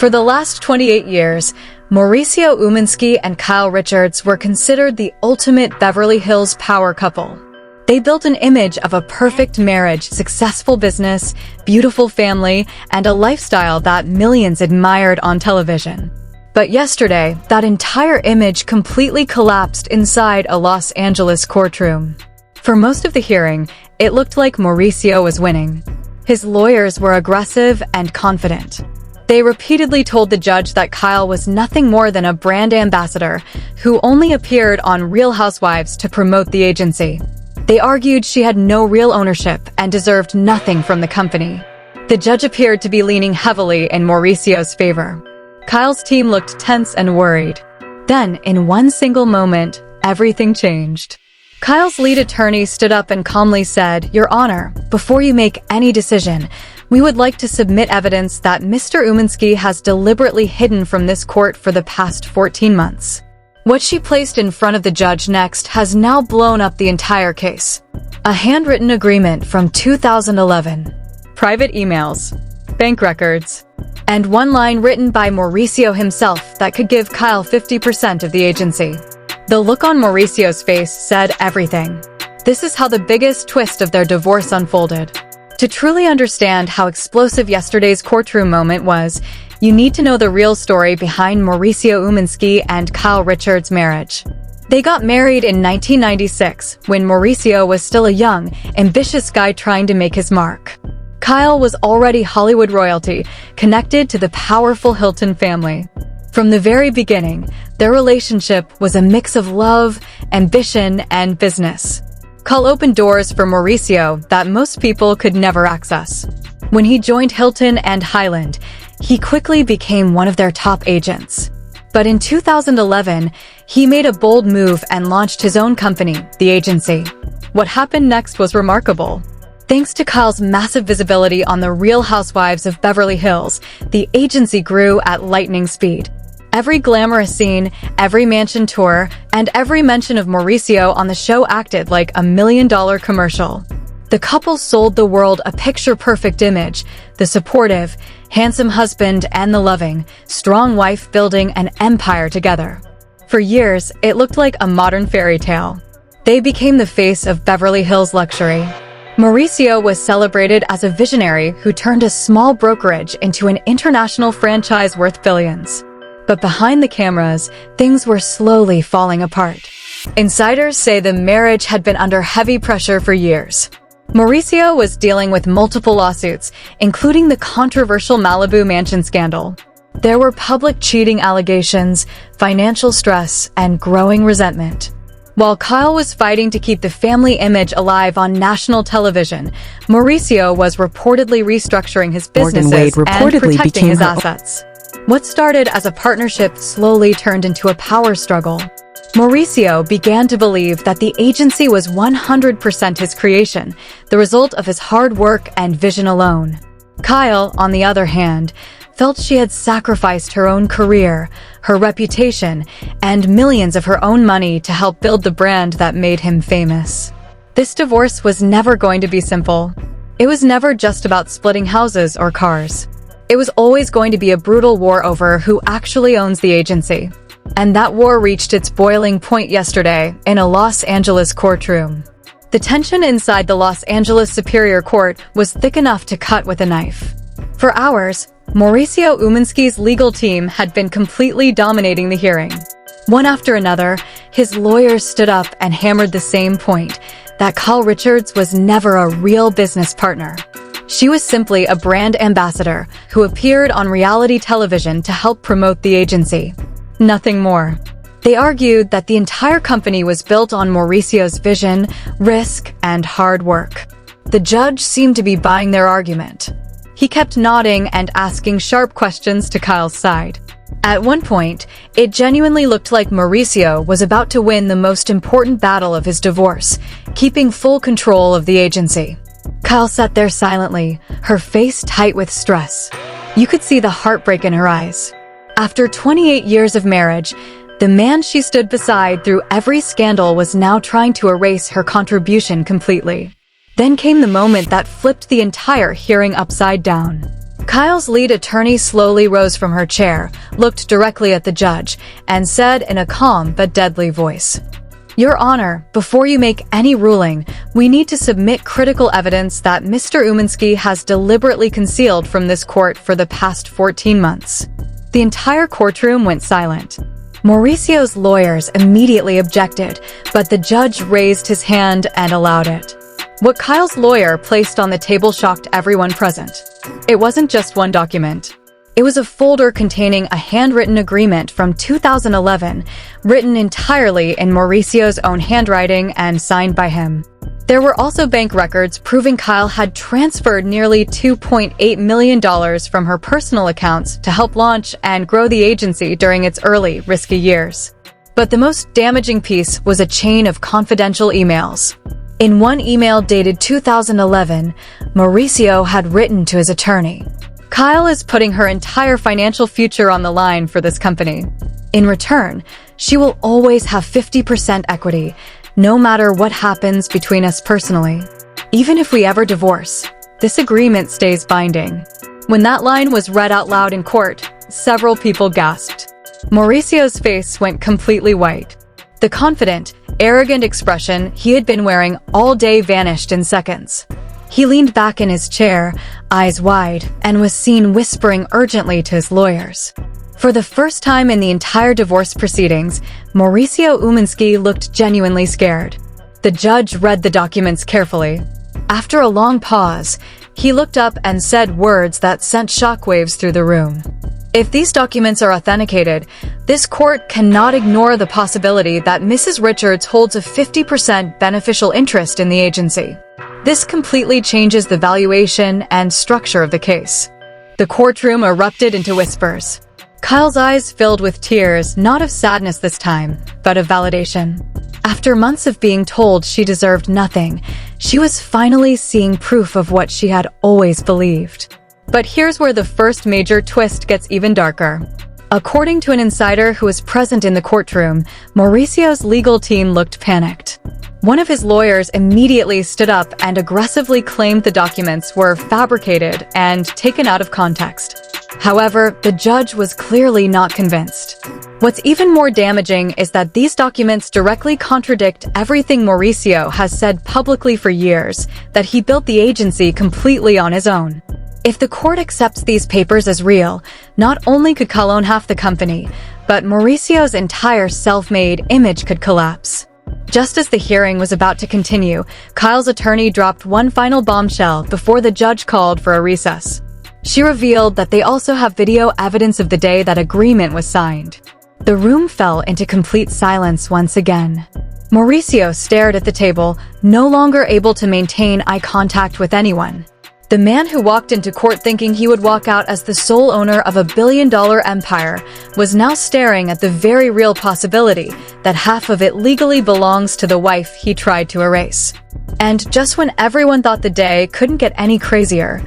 For the last 28 years, Mauricio Umansky and Kyle Richards were considered the ultimate Beverly Hills power couple. They built an image of a perfect marriage, successful business, beautiful family, and a lifestyle that millions admired on television. But yesterday, that entire image completely collapsed inside a Los Angeles courtroom. For most of the hearing, it looked like Mauricio was winning. His lawyers were aggressive and confident. They repeatedly told the judge that Kyle was nothing more than a brand ambassador who only appeared on Real Housewives to promote the agency. They argued she had no real ownership and deserved nothing from the company. The judge appeared to be leaning heavily in Mauricio's favor. Kyle's team looked tense and worried. Then, in one single moment, everything changed. Kyle's lead attorney stood up and calmly said, "Your Honor, before you make any decision, we would like to submit evidence that Mr. Umansky has deliberately hidden from this court for the past 14 months. What she placed in front of the judge next has now blown up the entire case. A handwritten agreement from 2011, private emails, bank records, and one line written by Mauricio himself that could give Kyle 50% of the agency." The look on Mauricio's face said everything. This is how the biggest twist of their divorce unfolded. To truly understand how explosive yesterday's courtroom moment was, you need to know the real story behind Mauricio Umansky and Kyle Richards' marriage. They got married in 1996, when Mauricio was still a young, ambitious guy trying to make his mark. Kyle was already Hollywood royalty, connected to the powerful Hilton family. From the very beginning, their relationship was a mix of love, ambition, and business. Kyle opened doors for Mauricio that most people could never access. When he joined Hilton and Highland, he quickly became one of their top agents. But in 2011, he made a bold move and launched his own company, the agency. What happened next was remarkable. Thanks to Kyle's massive visibility on the Real Housewives of Beverly Hills, the agency grew at lightning speed. Every glamorous scene, every mansion tour, and every mention of Mauricio on the show acted like $1 million commercial. The couple sold the world a picture-perfect image, the supportive, handsome husband and the loving, strong wife building an empire together. For years, it looked like a modern fairy tale. They became the face of Beverly Hills luxury. Mauricio was celebrated as a visionary who turned a small brokerage into an international franchise worth billions. But behind the cameras, things were slowly falling apart. Insiders say the marriage had been under heavy pressure for years. Mauricio was dealing with multiple lawsuits, including the controversial Malibu mansion scandal. There were public cheating allegations, financial stress, and growing resentment. While Kyle was fighting to keep the family image alive on national television, Mauricio was reportedly restructuring his businesses and protecting his assets. What started as a partnership slowly turned into a power struggle. Mauricio began to believe that the agency was 100% his creation, the result of his hard work and vision alone. Kyle, on the other hand, felt she had sacrificed her own career, her reputation, and millions of her own money to help build the brand that made him famous. This divorce was never going to be simple. It was never just about splitting houses or cars. It was always going to be a brutal war over who actually owns the agency. And that war reached its boiling point yesterday in a Los Angeles courtroom. The tension inside the Los Angeles Superior Court was thick enough to cut with a knife. For hours, Mauricio Umansky's legal team had been completely dominating the hearing. One after another, his lawyers stood up and hammered the same point, that Kyle Richards was never a real business partner. She was simply a brand ambassador who appeared on reality television to help promote the agency. Nothing more. They argued that the entire company was built on Mauricio's vision, risk, and hard work. The judge seemed to be buying their argument. He kept nodding and asking sharp questions to Kyle's side. At one point, it genuinely looked like Mauricio was about to win the most important battle of his divorce, keeping full control of the agency. Kyle sat there silently, her face tight with stress. You could see the heartbreak in her eyes. After 28 years of marriage, the man she stood beside through every scandal was now trying to erase her contribution completely. Then came the moment that flipped the entire hearing upside down. Kyle's lead attorney slowly rose from her chair, looked directly at the judge, and said in a calm but deadly voice, "Your Honor, before you make any ruling, we need to submit critical evidence that Mr. Umansky has deliberately concealed from this court for the past 14 months. The entire courtroom went silent. Mauricio's lawyers immediately objected, but the judge raised his hand and allowed it. What Kyle's lawyer placed on the table shocked everyone present. It wasn't just one document. It was a folder containing a handwritten agreement from 2011, written entirely in Mauricio's own handwriting and signed by him. There were also bank records proving Kyle had transferred nearly $2.8 million from her personal accounts to help launch and grow the agency during its early, risky years. But the most damaging piece was a chain of confidential emails. In one email dated 2011, Mauricio had written to his attorney, "Kyle is putting her entire financial future on the line for this company. In return, she will always have 50% equity, no matter what happens between us personally. Even if we ever divorce, this agreement stays binding." When that line was read out loud in court, several people gasped. Mauricio's face went completely white. The confident, arrogant expression he had been wearing all day vanished in seconds. He leaned back in his chair, eyes wide, and was seen whispering urgently to his lawyers. For the first time in the entire divorce proceedings, Mauricio Umansky looked genuinely scared. The judge read the documents carefully. After a long pause, he looked up and said words that sent shockwaves through the room. "If these documents are authenticated, this court cannot ignore the possibility that Mrs. Richards holds a 50% beneficial interest in the agency. This completely changes the valuation and structure of the case." The courtroom erupted into whispers. Kyle's eyes filled with tears, not of sadness this time, but of validation. After months of being told she deserved nothing, she was finally seeing proof of what she had always believed. But here's where the first major twist gets even darker. According to an insider who was present in the courtroom, Mauricio's legal team looked panicked. One of his lawyers immediately stood up and aggressively claimed the documents were fabricated and taken out of context. However, the judge was clearly not convinced. What's even more damaging is that these documents directly contradict everything Mauricio has said publicly for years, that he built the agency completely on his own. If the court accepts these papers as real, not only could Kyle own half the company, but Mauricio's entire self-made image could collapse. Just as the hearing was about to continue, Kyle's attorney dropped one final bombshell before the judge called for a recess. She revealed that they also have video evidence of the day that agreement was signed. The room fell into complete silence once again. Mauricio stared at the table, no longer able to maintain eye contact with anyone. The man who walked into court thinking he would walk out as the sole owner of a billion-dollar empire was now staring at the very real possibility that half of it legally belongs to the wife he tried to erase. And just when everyone thought the day couldn't get any crazier,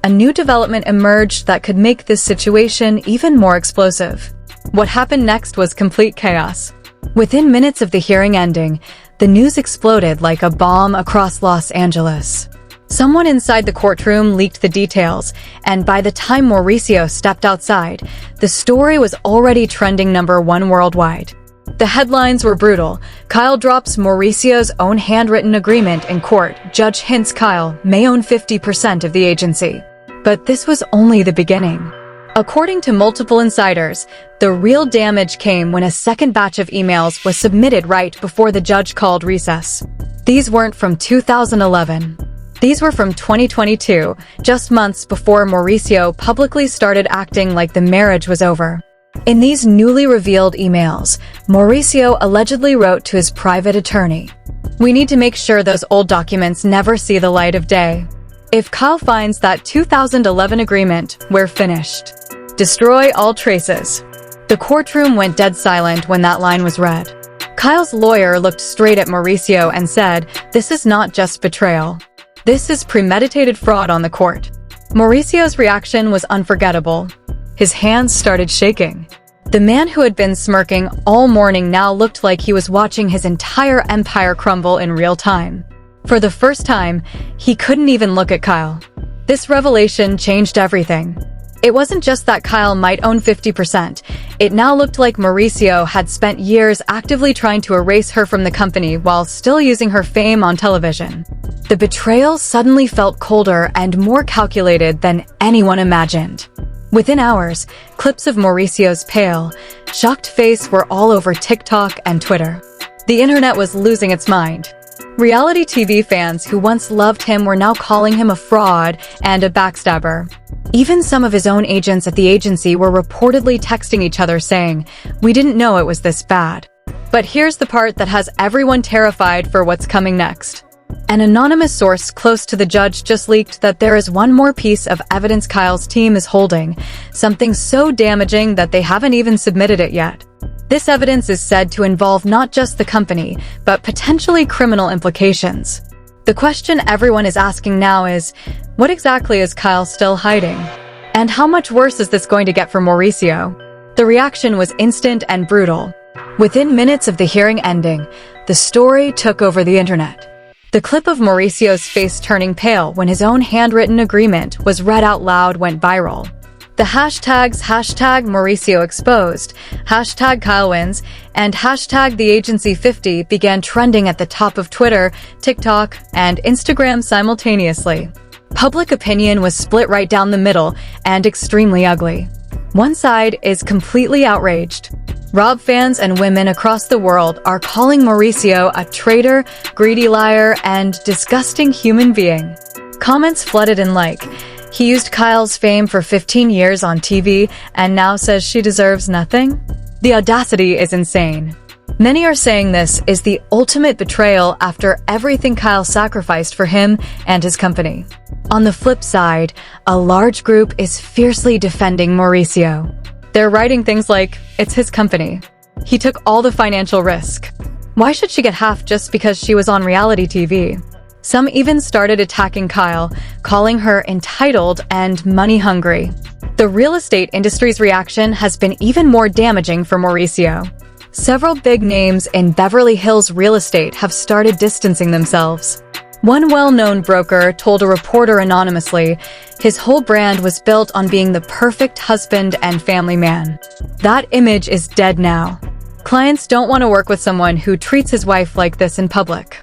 a new development emerged that could make this situation even more explosive. What happened next was complete chaos. Within minutes of the hearing ending, the news exploded like a bomb across Los Angeles. Someone inside the courtroom leaked the details, and by the time Mauricio stepped outside, the story was already trending #1 worldwide. The headlines were brutal. Kyle drops Mauricio's own handwritten agreement in court. Judge hints Kyle may own 50% of the agency. But this was only the beginning. According to multiple insiders, the real damage came when a second batch of emails was submitted right before the judge called recess. These weren't from 2011. These were from 2022, just months before Mauricio publicly started acting like the marriage was over. In these newly revealed emails, Mauricio allegedly wrote to his private attorney, "We need to make sure those old documents never see the light of day. If Kyle finds that 2011 agreement, we're finished. Destroy all traces." The courtroom went dead silent when that line was read. Kyle's lawyer looked straight at Mauricio and said, "This is not just betrayal. This is premeditated fraud on the court." Mauricio's reaction was unforgettable. His hands started shaking. The man who had been smirking all morning now looked like he was watching his entire empire crumble in real time. For the first time, he couldn't even look at Kyle. This revelation changed everything. It wasn't just that Kyle might own 50%. It now looked like Mauricio had spent years actively trying to erase her from the company while still using her fame on television. The betrayal suddenly felt colder and more calculated than anyone imagined. Within hours, clips of Mauricio's pale, shocked face were all over TikTok and Twitter. The internet was losing its mind. Reality TV fans who once loved him were now calling him a fraud and a backstabber. Even some of his own agents at the agency were reportedly texting each other saying, "We didn't know it was this bad." But here's the part that has everyone terrified for what's coming next. An anonymous source close to the judge just leaked that there is one more piece of evidence Kyle's team is holding, something so damaging that they haven't even submitted it yet. This evidence is said to involve not just the company, but potentially criminal implications. The question everyone is asking now is, what exactly is Kyle still hiding? And how much worse is this going to get for Mauricio? The reaction was instant and brutal. Within minutes of the hearing ending, the story took over the internet. The clip of Mauricio's face turning pale when his own handwritten agreement was read out loud went viral. The hashtags #Mauricio exposed, #Kyle wins, and #the agency 50 began trending at the top of Twitter, TikTok, and Instagram simultaneously. Public opinion was split right down the middle and extremely ugly. One side is completely outraged. Rob fans and women across the world are calling Mauricio a traitor, greedy liar, and disgusting human being. Comments flooded in like, "He used Kyle's fame for 15 years on TV and now says she deserves nothing?" The audacity is insane. Many are saying this is the ultimate betrayal after everything Kyle sacrificed for him and his company. On the flip side, a large group is fiercely defending Mauricio. They're writing things like, "It's his company. He took all the financial risk. Why should she get half just because she was on reality TV?" Some even started attacking Kyle, calling her entitled and money-hungry. The real estate industry's reaction has been even more damaging for Mauricio. Several big names in Beverly Hills real estate have started distancing themselves. One well-known broker told a reporter anonymously, his whole brand was built on being the perfect husband and family man. That image is dead now. Clients don't want to work with someone who treats his wife like this in public.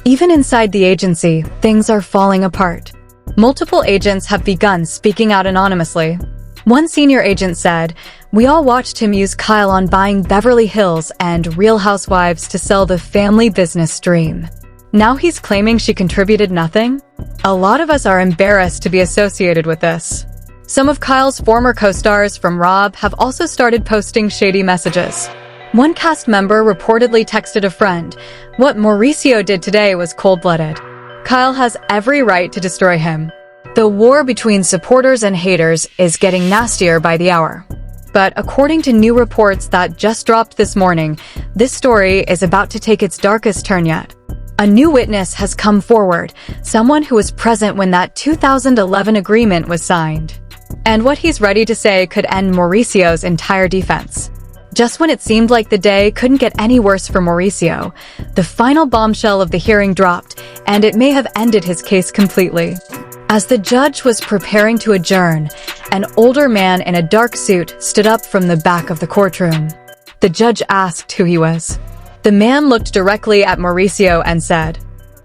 Even inside the agency, things are falling apart. Multiple agents have begun speaking out anonymously. One senior agent said, "We all watched him use Kyle on buying Beverly Hills and Real Housewives to sell the family business dream. Now he's claiming she contributed nothing? A lot of us are embarrassed to be associated with this." Some of Kyle's former co-stars from Rob have also started posting shady messages. One cast member reportedly texted a friend, "What Mauricio did today was cold-blooded. Kyle has every right to destroy him." The war between supporters and haters is getting nastier by the hour. But according to new reports that just dropped this morning, this story is about to take its darkest turn yet. A new witness has come forward, someone who was present when that 2011 agreement was signed. And what he's ready to say could end Mauricio's entire defense. Just when it seemed like the day couldn't get any worse for Mauricio, the final bombshell of the hearing dropped, and it may have ended his case completely. As the judge was preparing to adjourn, an older man in a dark suit stood up from the back of the courtroom. The judge asked who he was. The man looked directly at Mauricio and said,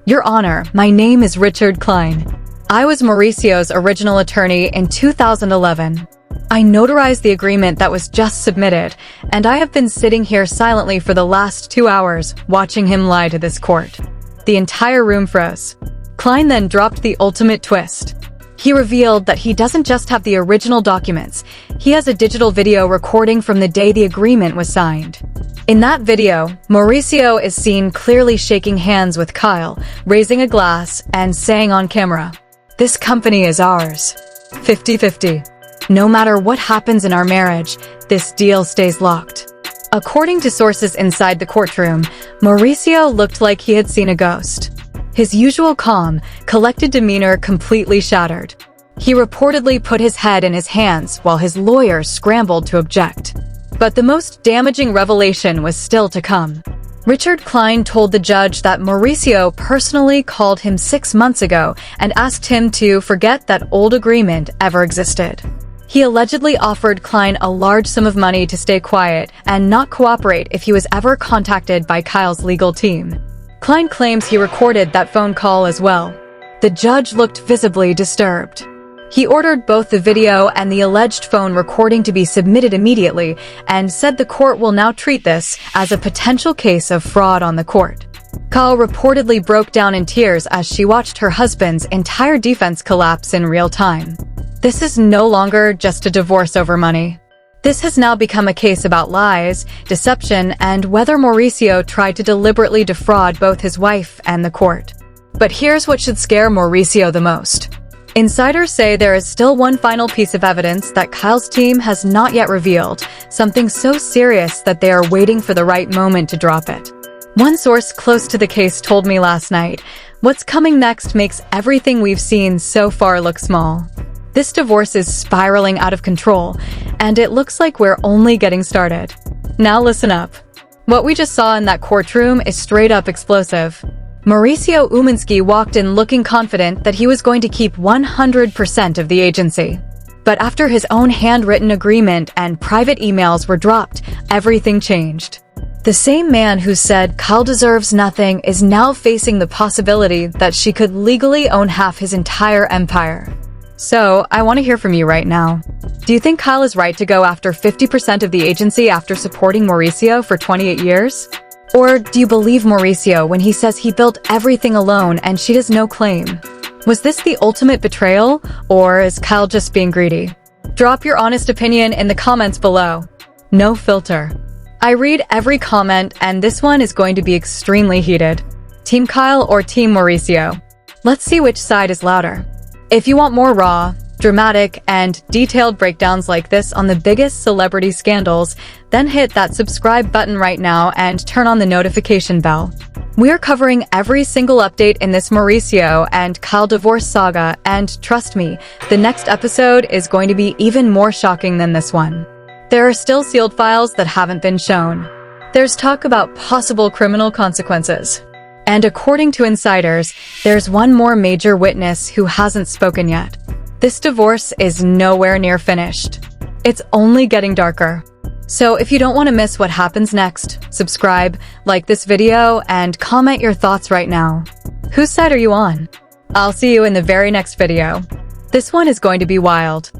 "Your Honor, my name is Richard Klein. I was Mauricio's original attorney in 2011. I notarized the agreement that was just submitted, and I have been sitting here silently for the last 2 hours, watching him lie to this court." The entire room froze. Klein then dropped the ultimate twist. He revealed that he doesn't just have the original documents, he has a digital video recording from the day the agreement was signed. In that video, Mauricio is seen clearly shaking hands with Kyle, raising a glass, and saying on camera, "This company is ours. 50-50. No matter what happens in our marriage, this deal stays locked." According to sources inside the courtroom, Mauricio looked like he had seen a ghost. His usual calm, collected demeanor completely shattered. He reportedly put his head in his hands while his lawyers scrambled to object. But the most damaging revelation was still to come. Richard Klein told the judge that Mauricio personally called him 6 months ago and asked him to forget that old agreement ever existed. He allegedly offered Klein a large sum of money to stay quiet and not cooperate if he was ever contacted by Kyle's legal team. Klein claims he recorded that phone call as well. The judge looked visibly disturbed. He ordered both the video and the alleged phone recording to be submitted immediately and said the court will now treat this as a potential case of fraud on the court. Kyle reportedly broke down in tears as she watched her husband's entire defense collapse in real time. This is no longer just a divorce over money. This has now become a case about lies, deception, and whether Mauricio tried to deliberately defraud both his wife and the court. But here's what should scare Mauricio the most. Insiders say there is still one final piece of evidence that Kyle's team has not yet revealed, something so serious that they are waiting for the right moment to drop it. One source close to the case told me last night, "What's coming next makes everything we've seen so far look small." This divorce is spiraling out of control, and it looks like we're only getting started. Now listen up. What we just saw in that courtroom is straight up explosive. Mauricio Umansky walked in looking confident that he was going to keep 100% of the agency. But after his own handwritten agreement and private emails were dropped, everything changed. The same man who said Kyle deserves nothing is now facing the possibility that she could legally own half his entire empire. So, I want to hear from you right now. Do you think Kyle is right to go after 50% of the agency after supporting Mauricio for 28 years? Or do you believe Mauricio when he says he built everything alone and she has no claim? Was this the ultimate betrayal, or is Kyle just being greedy? Drop your honest opinion in the comments below. No filter. I read every comment, and this one is going to be extremely heated. Team Kyle or Team Mauricio? Let's see which side is louder. If you want more raw, dramatic, and detailed breakdowns like this on the biggest celebrity scandals, then hit that subscribe button right now and turn on the notification bell. We are covering every single update in this Mauricio and Kyle divorce saga, and trust me, the next episode is going to be even more shocking than this one. There are still sealed files that haven't been shown. There's talk about possible criminal consequences. And according to insiders, there's one more major witness who hasn't spoken yet. This divorce is nowhere near finished. It's only getting darker. So if you don't want to miss what happens next, subscribe, like this video, and comment your thoughts right now. Whose side are you on? I'll see you in the very next video. This one is going to be wild.